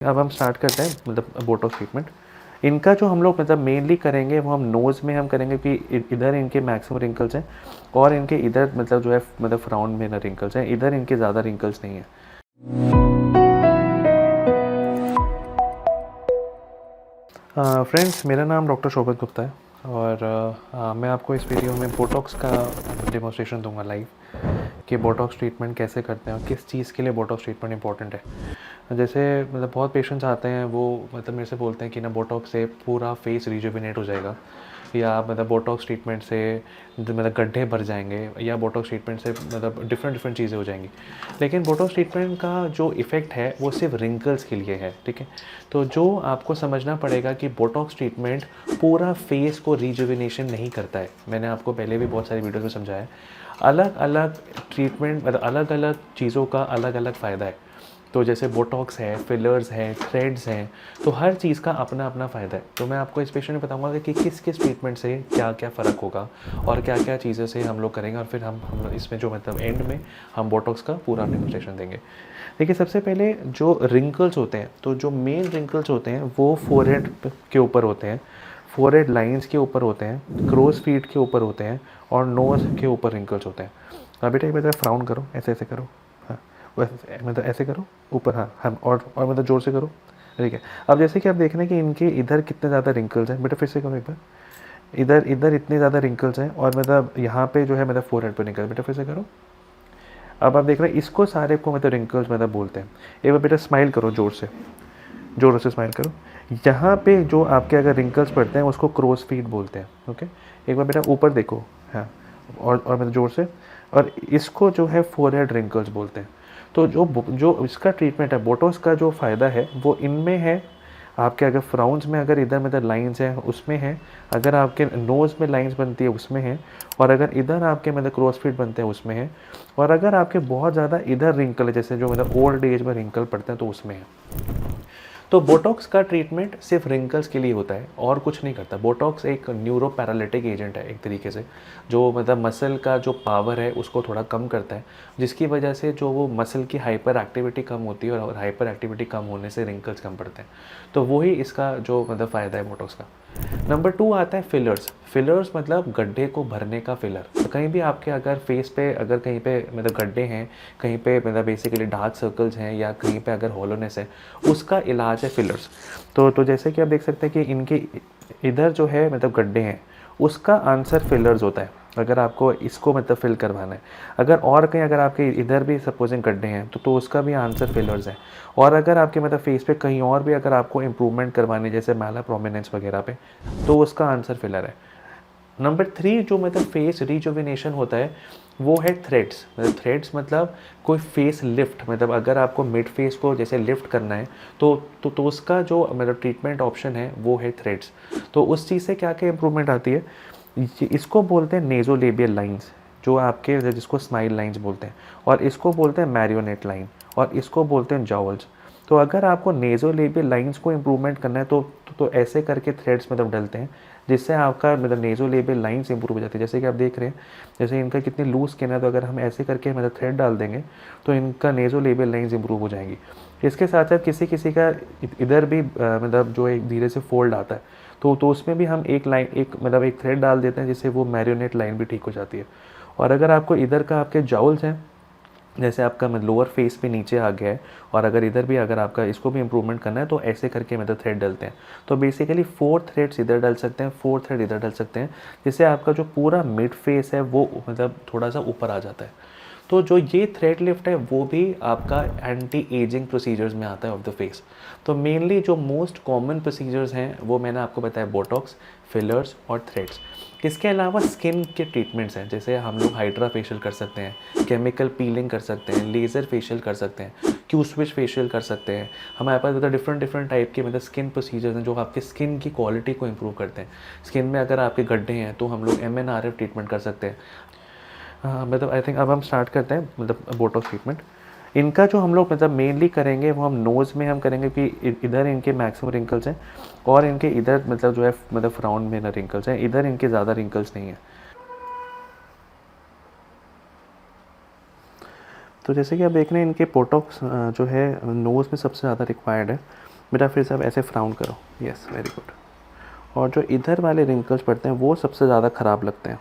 अब हम स्टार्ट करते हैं मतलब बोटॉक्स ट्रीटमेंट। इनका जो हम लोग मतलब मेनली करेंगे वो हम नोज़ में हम करेंगे कि इधर इनके मैक्सिमम रिंकल्स हैं और इनके इधर मतलब जो है मतलब फ्राउन में ना रिंकल्स हैं, इधर इनके ज़्यादा रिंकल्स नहीं हैं। फ्रेंड्स, मेरा नाम डॉक्टर शोभित गुप्ता है और मैं आपको इस वीडियो में बोटॉक्स का डेमोस्ट्रेशन दूंगा लाइव कि बोटॉक्स ट्रीटमेंट कैसे करते हैं और किस चीज़ के लिए बोटॉक्स ट्रीटमेंट इंपॉर्टेंट है। जैसे मतलब बहुत पेशेंट्स आते हैं, वो मतलब मेरे से बोलते हैं कि ना बोटॉक्स से पूरा फेस रिजुविनेट हो जाएगा, या मतलब बोटॉक्स ट्रीटमेंट से मतलब गड्ढे भर जाएंगे, या बोटॉक्स ट्रीटमेंट से मतलब डिफरेंट चीज़ें हो जाएंगी। लेकिन बोटॉक्स ट्रीटमेंट का जो इफ़ेक्ट है वो सिर्फ रिंकल्स के लिए है, ठीक है। तो जो आपको समझना पड़ेगा कि बोटॉक्स ट्रीटमेंट पूरा फेस को रिजुविनेशन नहीं करता है। मैंने आपको पहले भी बहुत सारी वीडियोस में समझाया है। अलग अलग ट्रीटमेंट मतलब अलग अलग चीज़ों का अलग अलग फ़ायदा है। तो जैसे बोटॉक्स है, फिलर्स हैं, थ्रेड्स हैं, तो हर चीज़ का अपना अपना फ़ायदा है। तो मैं आपको इस पेशेंट में बताऊंगा कि किस किस ट्रीटमेंट से क्या क्या फ़र्क होगा और क्या क्या चीज़ों से हम लोग करेंगे, और फिर हम इसमें जो मतलब एंड में हम बोटॉक्स का पूरा डेमोस्ट्रेशन देंगे। देखिए, सबसे पहले जो रिंकल्स होते हैं, तो जो मेन रिंकल्स होते हैं वो फोरहेड के ऊपर होते हैं, फोरहेड लाइंस के ऊपर होते हैं, क्रोज फीट के ऊपर होते हैं और नोज़ के ऊपर रिंकल्स होते हैं। अब बेटा एक बार फ्राउन करो, ऐसे ऐसे करो, हाँ वैसे मतलब ऐसे करो ऊपर, हाँ हम और मतलब ज़ोर से करो, ठीक है। अब जैसे कि आप देख रहे हैं कि इनके इधर कितने ज़्यादा रिंकल्स हैं, बेटा फिर से करो एक बार। इधर इधर इतने ज़्यादा रिंकल्स हैं और मतलब यहाँ पे जो है मतलब फोरहेड पर निकल, बेटा फिर से करो। अब आप देख रहे हैं इसको सारे को मतलब रिंकल्स मतलब बोलते हैं। एक बार बेटा स्माइल करो, जोर से स्माइल करो। यहाँ पे जो आपके अगर रिंकल्स पड़ते हैं उसको क्रोस फीट बोलते हैं, ओके। एक बार बेटा ऊपर देखो, हाँ, और मतलब जोर से। और इसको जो है फोरहेड रिंकल्स बोलते हैं। तो जो जो इसका ट्रीटमेंट है, बोटॉक्स का जो फ़ायदा है वो इनमें है। आपके अगर फ्राउन्स में अगर इधर मतलब लाइंस हैं उसमें है, अगर आपके नोज़ में लाइंस बनती है उसमें है, और अगर इधर आपके मतलब क्रॉस फीट बनते हैं उसमें है, और अगर आपके बहुत ज़्यादा इधर रिंकल है, जैसे जो मतलब ओल्ड एज में रिंकल पड़ते हैं, तो उसमें है। तो बोटॉक्स का ट्रीटमेंट सिर्फ रिंकल्स के लिए होता है और कुछ नहीं करता। बोटॉक्स एक न्यूरो पैरालिटिक एजेंट है एक तरीके से, जो मतलब मसल का जो पावर है उसको थोड़ा कम करता है, जिसकी वजह से जो वो मसल की हाइपर एक्टिविटी कम होती है, और हाइपर एक्टिविटी कम होने से रिंकल्स कम पड़ते हैं। तो वही इसका जो मतलब फ़ायदा है बोटॉक्स का। नंबर 2 आता है फिलर्स। फिलर्स मतलब गड्ढे को भरने का फिलर। तो कहीं भी आपके अगर फेस पे अगर कहीं पे मतलब गड्ढे हैं, कहीं पे मतलब बेसिकली डार्क सर्कल्स हैं, या कहीं पे अगर हॉलोनेस है, उसका इलाज है फिलर्स। तो जैसे कि आप देख सकते हैं कि इनके इधर जो है मतलब गड्ढे हैं, उसका आंसर फिलर्स होता है। अगर आपको इसको मतलब फिल करवाना है, अगर और कहीं अगर आपके इधर भी सपोजिंग गड्ढे हैं, तो उसका भी आंसर फिलर्स है। और अगर आपके मतलब फेस पे कहीं और भी अगर आपको इम्प्रूवमेंट करवानी, जैसे मैला प्रोमिनेंस वगैरह पे, तो उसका आंसर फिलर है। नंबर 3 जो मतलब फेस रिजुविनेशन होता है वो है थ्रेड्स। मतलब थ्रेड्स मतलब कोई फेस लिफ्ट, मतलब अगर आपको मिड फेस को जैसे लिफ्ट करना है, तो उसका जो मतलब ट्रीटमेंट ऑप्शन है वो है थ्रेड्स। तो उस चीज़ से क्या क्या इंप्रूवमेंट आती है, इसको बोलते हैं नेजोलेबियल लाइंस, जो आपके जिसको स्माइल लाइंस बोलते हैं, और इसको बोलते हैं मैरियोनेट लाइन, और इसको बोलते हैं जॉवल्स। तो अगर आपको नेजोलेबियल लाइंस को इम्प्रूवमेंट करना है तो ऐसे करके थ्रेड्स मतलब डलते हैं, जिससे आपका मतलब नेजोलेबियल लाइंस इंप्रूव हो जाती है। जैसे कि आप देख रहे हैं, जैसे इनका कितनी लूज स्किन है, तो अगर हम ऐसे करके मतलब थ्रेड डाल देंगे तो इनका नेजोलेबियल लाइंस इंप्रूव हो जाएंगी। इसके साथ साथ किसी किसी का इधर भी मतलब जो एक धीरे से फोल्ड आता है, तो उसमें भी हम एक लाइन एक मतलब एक थ्रेड डाल देते हैं, जिससे वो मैरियोनेट लाइन भी ठीक हो जाती है। और अगर आपको इधर का आपके जॉवल्स हैं, जैसे आपका लोअर फेस पे नीचे आ गया है, और अगर इधर भी अगर आपका इसको भी इम्प्रूवमेंट करना है, तो ऐसे करके मतलब थ्रेड डलते हैं। तो बेसिकली 4 थ्रेड्स इधर डल सकते हैं, 4 थ्रेड इधर डल सकते हैं, जिससे आपका जो पूरा मिड फेस है वो मतलब थोड़ा सा ऊपर आ जाता है। तो जो ये थ्रेड लिफ्ट है वो भी आपका एंटी एजिंग प्रोसीजर्स में आता है ऑफ द फेस। तो मेनली जो मोस्ट कॉमन प्रोसीजर्स हैं वो मैंने आपको बताया, बोटॉक्स, फिलर्स और थ्रेड्स। इसके अलावा स्किन के ट्रीटमेंट्स हैं, जैसे हम लोग हाइड्रा फेशियल कर सकते हैं, केमिकल पीलिंग कर सकते हैं, लेज़र फेशियल कर सकते हैं, क्यू स्विच फेशियल कर सकते हैं। हमारे पास मतलब डिफरेंट टाइप के मतलब स्किन प्रोसीजर्स हैं जो आपके स्किन की क्वालिटी को इम्प्रूव करते हैं। स्किन में अगर आपके गड्ढे हैं तो हम लोग MNRF ट्रीटमेंट कर सकते हैं। हाँ, मतलब आई थिंक अब हम स्टार्ट करते हैं मतलब बोटॉक्स ट्रीटमेंट। इनका जो हम लोग मतलब मेनली करेंगे वो हम नोज़ में हम करेंगे कि इधर इनके मैक्सिमम रिंकल्स हैं और इनके इधर मतलब जो है मतलब फ्राउन में ना रिंकल्स हैं, इधर इनके ज़्यादा रिंकल्स नहीं हैं। तो जैसे कि आप देख रहे हैं, इनके बोटॉक्स जो है नोज़ में सबसे ज़्यादा रिक्वायर्ड है। बेटा फिर से आप ऐसे फ्राउन करो, यस वेरी गुड। और जो इधर वाले रिंकल्स पड़ते हैं वो सबसे ज़्यादा ख़राब लगते हैं।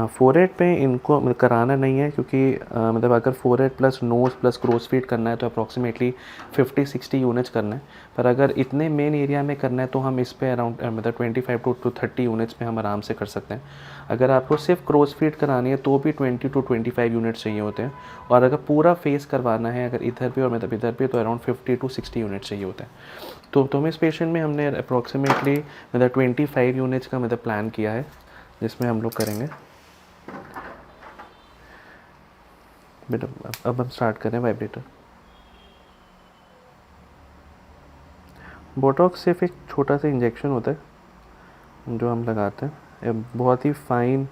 फोरहेड पे इनको कराना नहीं है, क्योंकि मतलब अगर forehead plus nose plus crow's feet करना है तो अप्रॉक्सीमेटली 50-60 यूनिट्स करना है। पर अगर इतने मेन एरिया में करना है तो हम इस पे अराउंड मतलब 25 to 30 यूनिट्स में हम आराम से कर सकते हैं। अगर आपको सिर्फ क्रोज फीट करानी है तो भी 20 to 25 यूनिट्स चाहिए होते हैं। और अगर पूरा फेस करवाना है अगर इधर भी और मतलब इधर भी तो अराउंड 50 to 60 यूनिट्स चाहिए होते हैं। तो इस पेशेंट में हमने अप्रॉक्सीमेटली मतलब 25 यूनिट्स का मतलब प्लान किया है, जिसमें हम लोग करेंगे। बेटा अब हम स्टार्ट करें वाइब्रेटर। बोटॉक्स सिर्फ एक छोटा सा इंजेक्शन होता है जो हम लगाते हैं, ये बहुत ही फाइन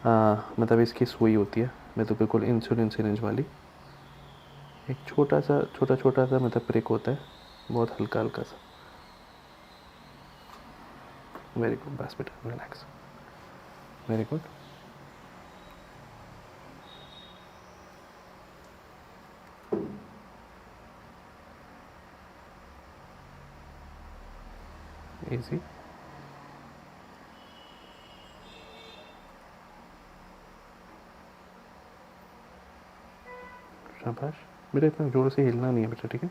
मतलब इसकी सुई होती है, मैं तो बिल्कुल इंसुलिन सिरिंज वाली। एक छोटा सा मतलब प्रिक होता है, बहुत हल्का हल्का सा। वेरी गुड, बस बेटा रिलैक्स, वेरी गुड। इजी, शाबाश बेटा, इतना जोर से हिलना नहीं है बेटा, ठीक है।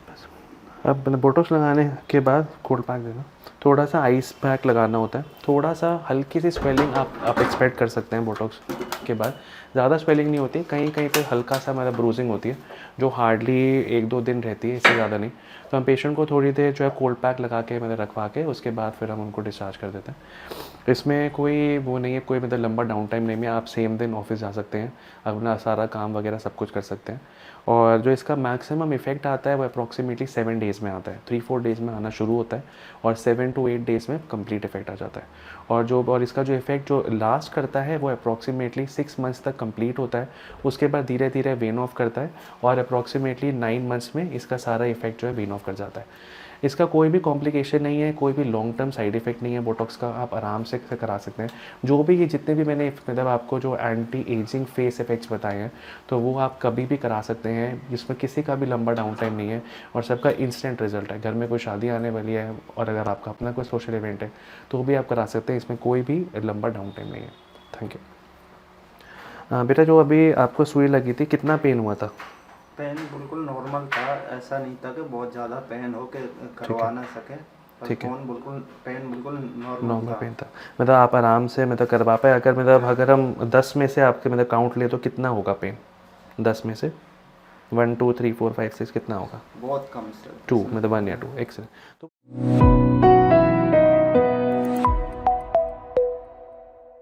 बस अब मतलब बोटॉक्स लगाने के बाद कोल्ड पैक देना, थोड़ा सा आइस पैक लगाना होता है, थोड़ा सा हल्की सी स्वेलिंग आप एक्सपेक्ट कर सकते हैं बोटॉक्स के बाद। ज़्यादा स्वेलिंग नहीं होती, कहीं कहीं पे हल्का सा मतलब ब्रूजिंग होती है जो हार्डली 1-2 दिन रहती है, इससे ज़्यादा नहीं। तो हम पेशेंट को थोड़ी देर जो है कोल्ड पैक लगा के मतलब रखवा के उसके बाद फिर हम उनको डिस्चार्ज कर देते हैं। इसमें कोई वो नहीं है, कोई मतलब लंबा डाउन टाइम नहीं है, आप सेम दिन ऑफिस जा सकते हैं, अपना सारा काम वगैरह सब कुछ कर सकते हैं। और जो इसका मैक्सिमम इफेक्ट आता है वो अप्रॉक्सीमेटली 7 डेज़ में आता है, 3-4 डेज़ में आना शुरू होता है और 7 to 8 डेज़ में कंप्लीट इफेक्ट आ जाता है। और इसका जो इफेक्ट जो लास्ट करता है वो अप्रॉक्सीमेटली 6 मंथ्स तक कंप्लीट होता है। उसके बाद धीरे धीरे वेन ऑफ करता है और अप्रॉक्सीमेटली 9 मंथ्स में इसका सारा इफेक्ट जो है वेन ऑफ कर जाता है। इसका कोई भी कॉम्प्लिकेशन नहीं है, कोई भी लॉन्ग टर्म साइड इफेक्ट नहीं है बोटॉक्स का, आप आराम से करा सकते हैं। जो भी ये जितने भी मैंने मतलब आपको जो एंटी एजिंग फेस इफेक्ट्स बताए हैं तो वो आप कभी भी करा सकते हैं, जिसमें किसी का भी लंबा डाउन टाइम नहीं है और सबका इंस्टेंट रिजल्ट है। घर में कोई शादी आने वाली है और अगर आपका अपना कोई सोशल इवेंट है तो भी आप करा सकते हैं, इसमें कोई भी लंबा डाउन टाइम नहीं है। Thank you. बेटा जो अभी आपको सुई लगी थी कितना पेन हुआ था? पेन बिल्कुल नॉर्मल था, ऐसा नहीं था कि बहुत ज़्यादा पेन हो के करवा ना सके। ठीक है, पेन बिल्कुल नॉर्मल पेन था, मतलब आप आराम से मतलब करवा पाए। अगर हम 10 में से आपके मतलब काउंट ले तो कितना होगा पेन? 10 में से 1 2 3 4 5 6 कितना होगा? बहुत कम सर, 2 मतलब 1 या 2, एक्सेलेंट। तो